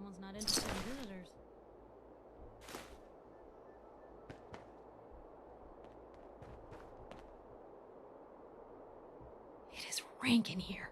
Someone's not interested in visitors. It is rank in here.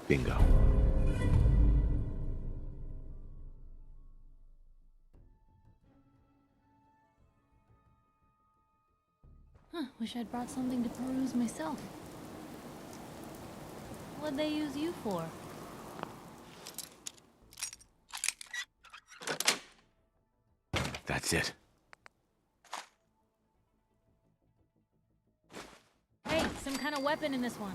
Bingo. Huh, wish I'd brought something to peruse myself. What'd they use you for? That's it. Hey, some kind of weapon in this one.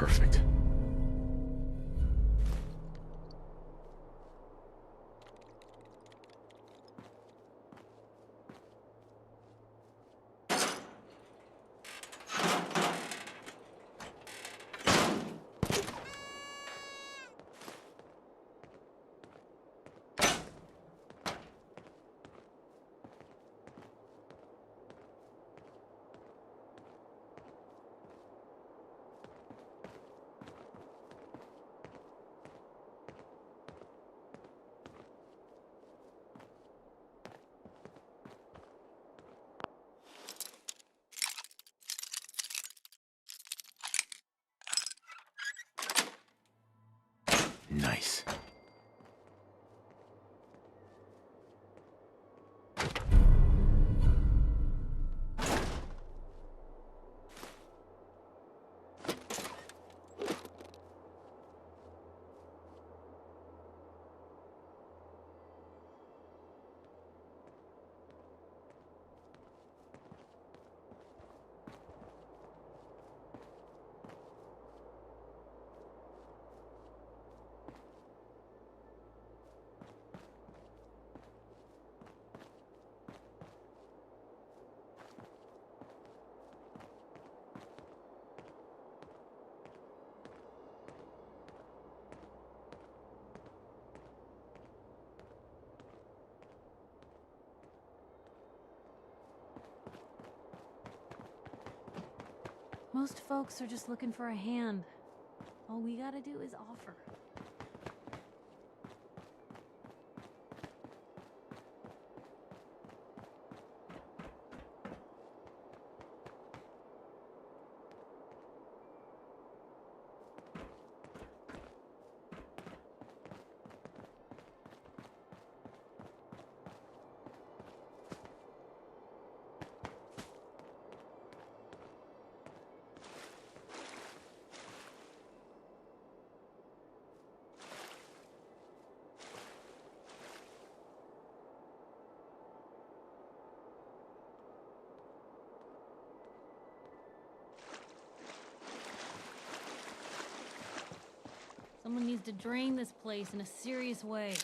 Perfect. Nice. Most folks are just looking for a hand. All we gotta do is offer. Someone needs to drain this place in a serious way.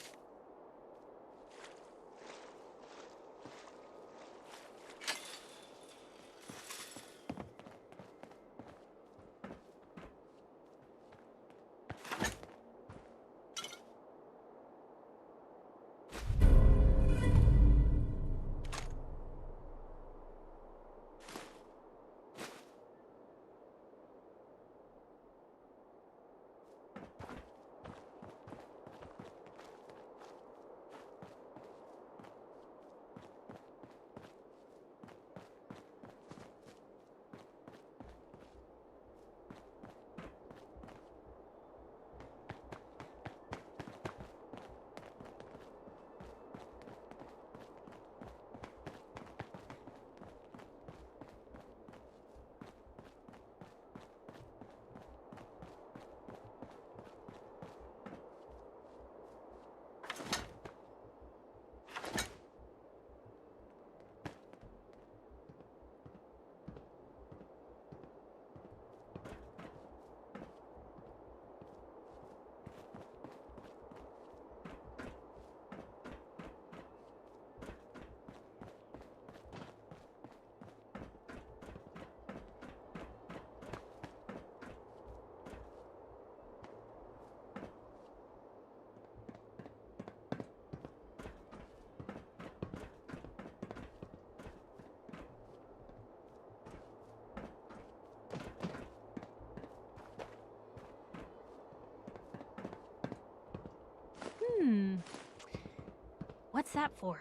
What's that for?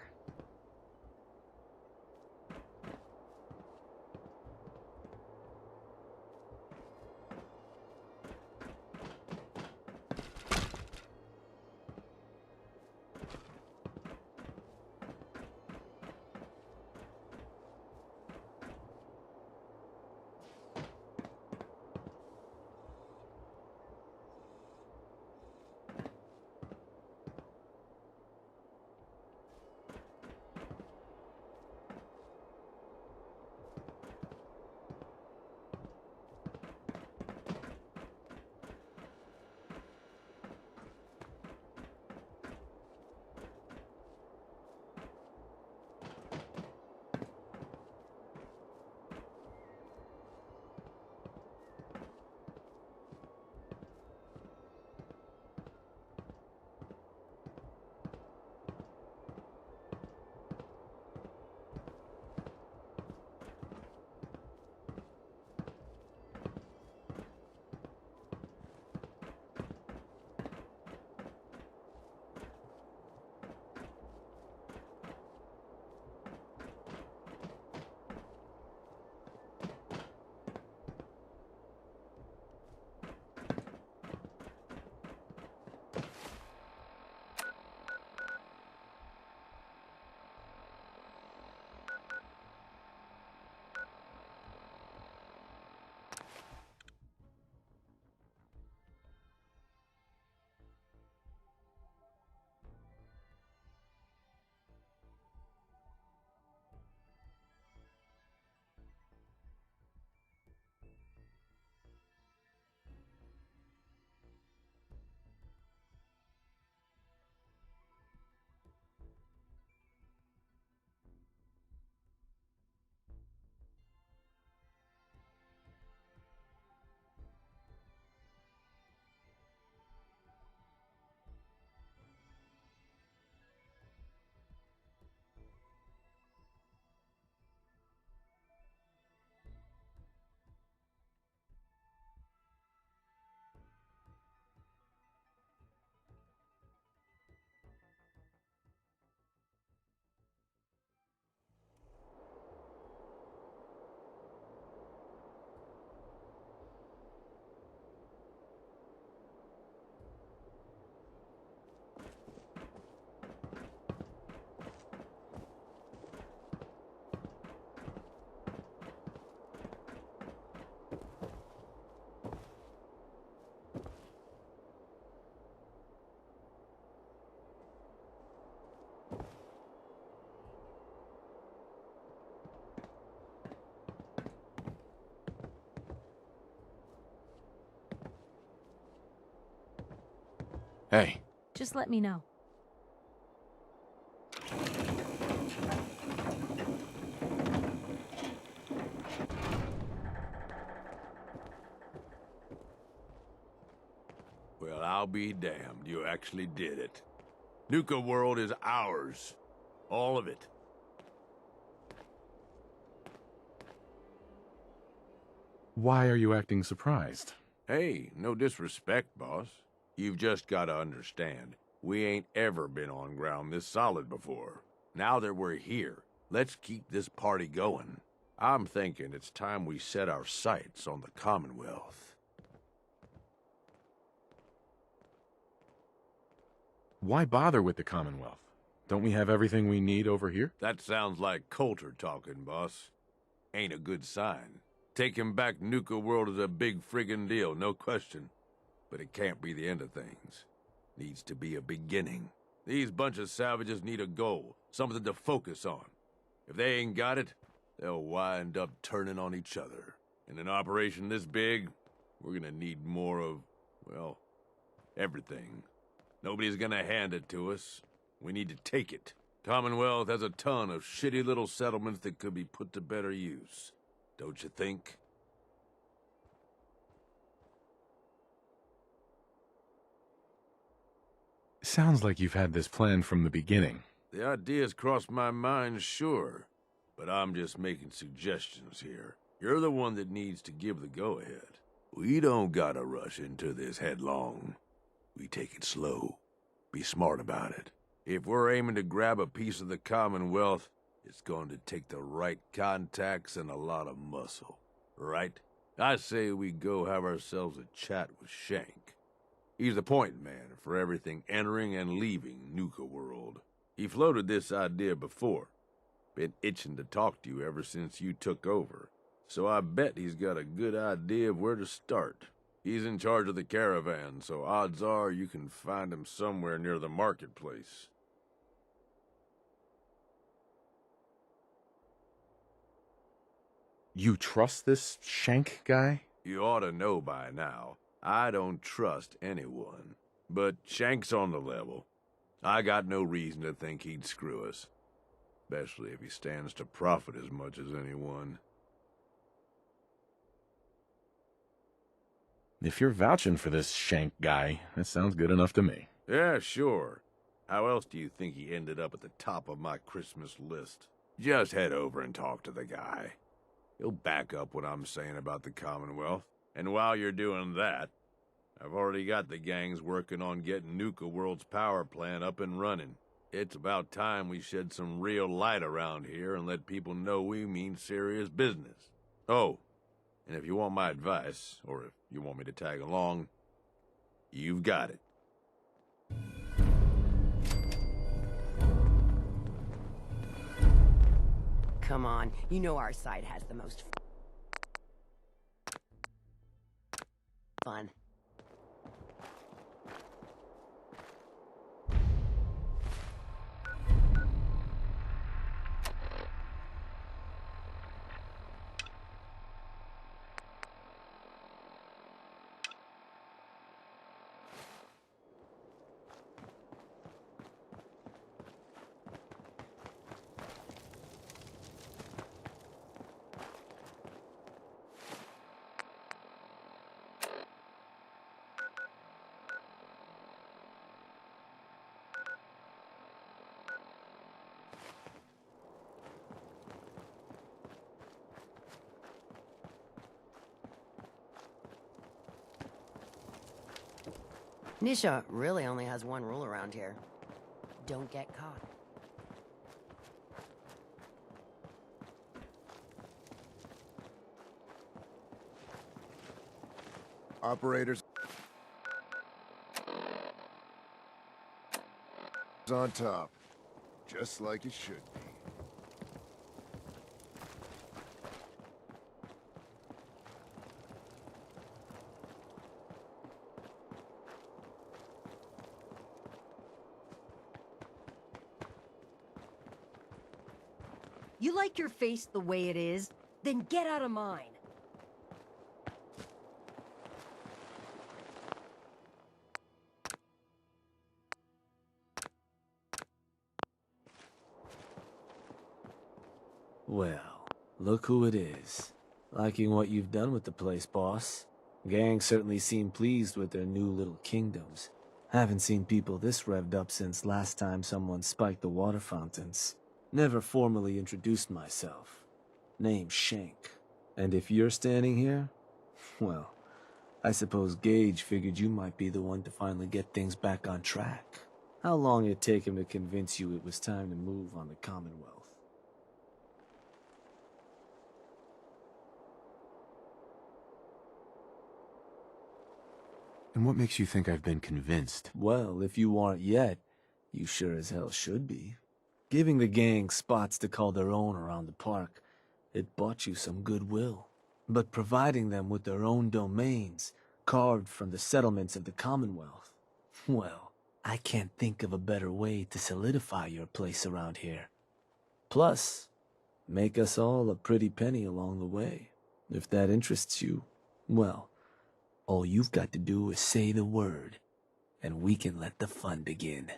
Hey, Just let me know. Well, I'll be damned. You actually did it. Nuka World is ours. All of it. Why are you acting surprised? Hey, no disrespect, boss. You've just gotta understand. We ain't ever been on ground this solid before. Now that we're here, let's keep this party going. I'm thinking it's time we set our sights on the Commonwealth. Why bother with the Commonwealth? Don't we have everything we need over here? That sounds like Coulter talking, boss. Ain't a good sign. Taking back Nuka World is a big friggin' deal, no question. But it can't be the end of things. Needs to be a beginning. These bunch of savages need a goal, something to focus on. If they ain't got it, they'll wind up turning on each other. In an operation this big, we're gonna need more of, well, everything. Nobody's gonna hand it to us. We need to take it. Commonwealth has a ton of shitty little settlements that could be put to better use. Don't you think? Sounds like you've had this plan from the beginning. The ideas crossed my mind, sure. But I'm just making suggestions here. You're the one that needs to give the go-ahead. We don't gotta rush into this headlong. We take it slow. Be smart about it. If we're aiming to grab a piece of the Commonwealth, it's going to take the right contacts and a lot of muscle. Right? I say we go have ourselves a chat with Shank. He's the point man for everything entering and leaving Nuka World. He floated this idea before. Been itching to talk to you ever since you took over. So I bet he's got a good idea of where to start. He's in charge of the caravan, so odds are you can find him somewhere near the marketplace. You trust this Shank guy? You ought to know by now. I don't trust anyone. But Shank's on the level. I got no reason to think he'd screw us. Especially if he stands to profit as much as anyone. If you're vouching for this Shank guy, that sounds good enough to me. Yeah, sure. How else do you think he ended up at the top of my Christmas list? Just head over and talk to the guy. He'll back up what I'm saying about the Commonwealth. And while you're doing that, I've already got the gangs working on getting Nuka World's power plant up and running. It's about time we shed some real light around here and let people know we mean serious business. Oh, and if you want my advice, or if you want me to tag along, you've got it. Come on, you know our side has the most fun. Nisha really only has one rule around here. Don't get caught. Operators on top, just like it should be. You like your face the way it is? Then get out of mine. Well, look who it is. Liking what you've done with the place, boss. Gang certainly seem pleased with their new little kingdoms. Haven't seen people this revved up since last time someone spiked the water fountains. Never formally introduced myself. Name's Shank. And if you're standing here, well, I suppose Gage figured you might be the one to finally get things back on track. How long did it take him to convince you it was time to move on the Commonwealth? And what makes you think I've been convinced? Well, if you aren't yet, you sure as hell should be. Giving the gang spots to call their own around the park, it bought you some goodwill. But providing them with their own domains, carved from the settlements of the Commonwealth, well, I can't think of a better way to solidify your place around here. Plus, make us all a pretty penny along the way. If that interests you, well, all you've got to do is say the word, and we can let the fun begin.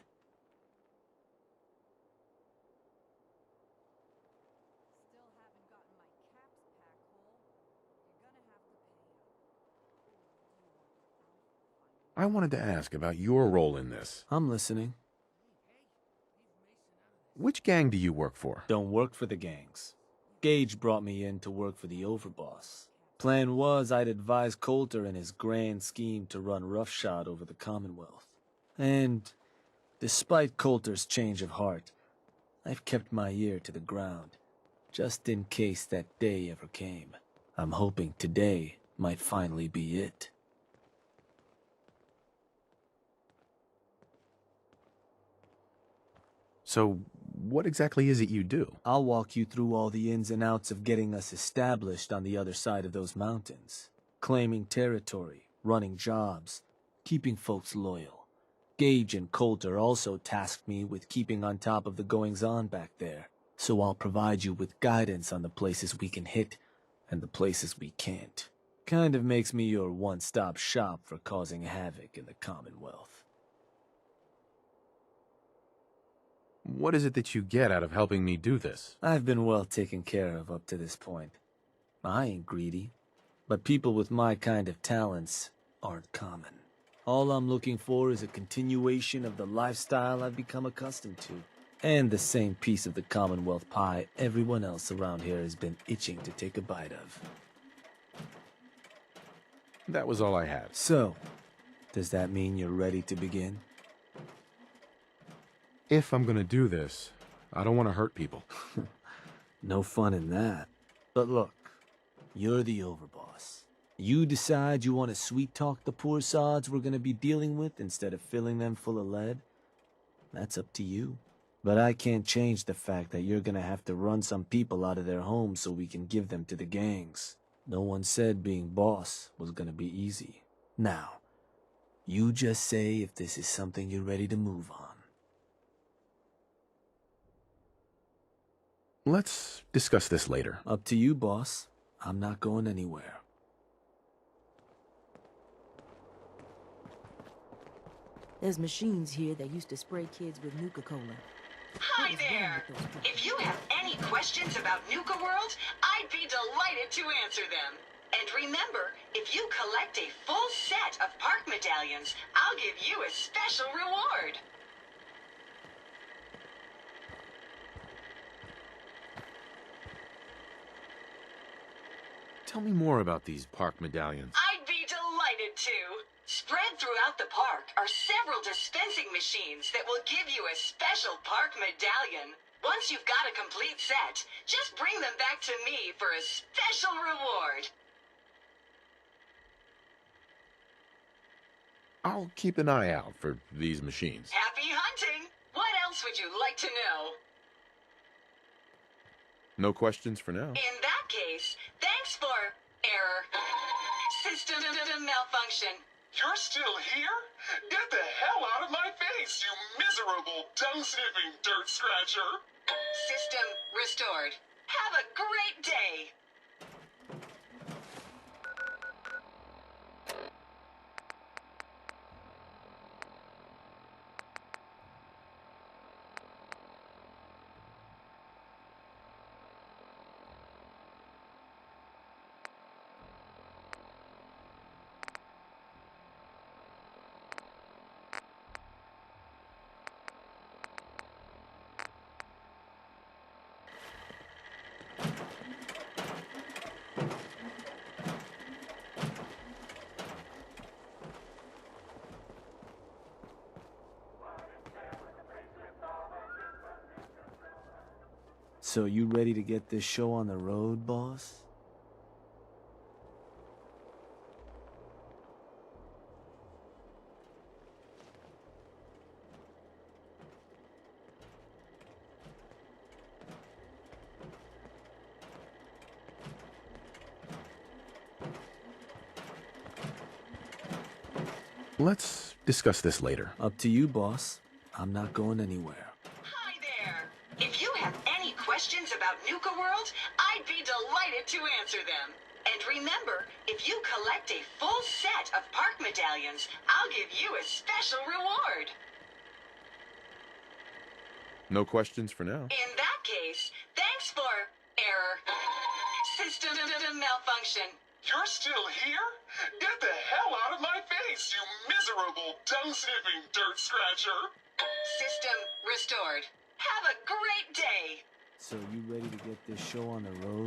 I wanted to ask about your role in this. I'm listening. Which gang do you work for? Don't work for the gangs. Gage brought me in to work for the overboss. Plan was I'd advise Coulter in his grand scheme to run roughshod over the Commonwealth. And, despite Coulter's change of heart, I've kept my ear to the ground, just in case that day ever came. I'm hoping today might finally be it. So, what exactly is it you do? I'll walk you through all the ins and outs of getting us established on the other side of those mountains. Claiming territory, running jobs, keeping folks loyal. Gage and Coulter also tasked me with keeping on top of the goings-on back there. So I'll provide you with guidance on the places we can hit and the places we can't. Kind of makes me your one-stop shop for causing havoc in the Commonwealth. What is it that you get out of helping me do this? I've been well taken care of up to this point. I ain't greedy, but people with my kind of talents aren't common. All I'm looking for is a continuation of the lifestyle I've become accustomed to, and the same piece of the Commonwealth pie everyone else around here has been itching to take a bite of. That was all I had. So, does that mean you're ready to begin? If I'm gonna do this, I don't want to hurt people. No fun in that. But look, you're the overboss. You decide you want to sweet-talk the poor sods we're gonna be dealing with instead of filling them full of lead? That's up to you. But I can't change the fact that you're gonna have to run some people out of their homes so we can give them to the gangs. No one said being boss was gonna be easy. Now, you just say if this is something you're ready to move on. Let's discuss this later. Up to you, boss. I'm not going anywhere. There's machines here that used to spray kids with Nuka Cola. Hi there! If you have any questions about Nuka World, I'd be delighted to answer them. And remember, if you collect a full set of park medallions, I'll give you a special reward. Tell me more about these park medallions. I'd be delighted to. Spread throughout the park are several dispensing machines that will give you a special park medallion. Once you've got a complete set, just bring them back to me for a special reward. I'll keep an eye out for these machines. Happy hunting! What else would you like to know? No questions for now. In that case, thanks for error. System malfunction. You're still here? Get the hell out of my face, you miserable, dung-sniffing dirt scratcher! System restored. Have a great day! So you ready to get this show on the road, boss? Let's discuss this later. Up to you, boss. I'm not going anywhere. Hi there. If you have any questions about Nuka World, I'd be delighted to answer them. And remember, if you collect a full set of park medallions, I'll give you a special reward. No questions for now. In that case, thanks for error. System malfunction. You're still here? Get the hell out of my face, you miserable, dung-sniffing dirt scratcher! System restored. Have a great day. So you ready to get this show on the road?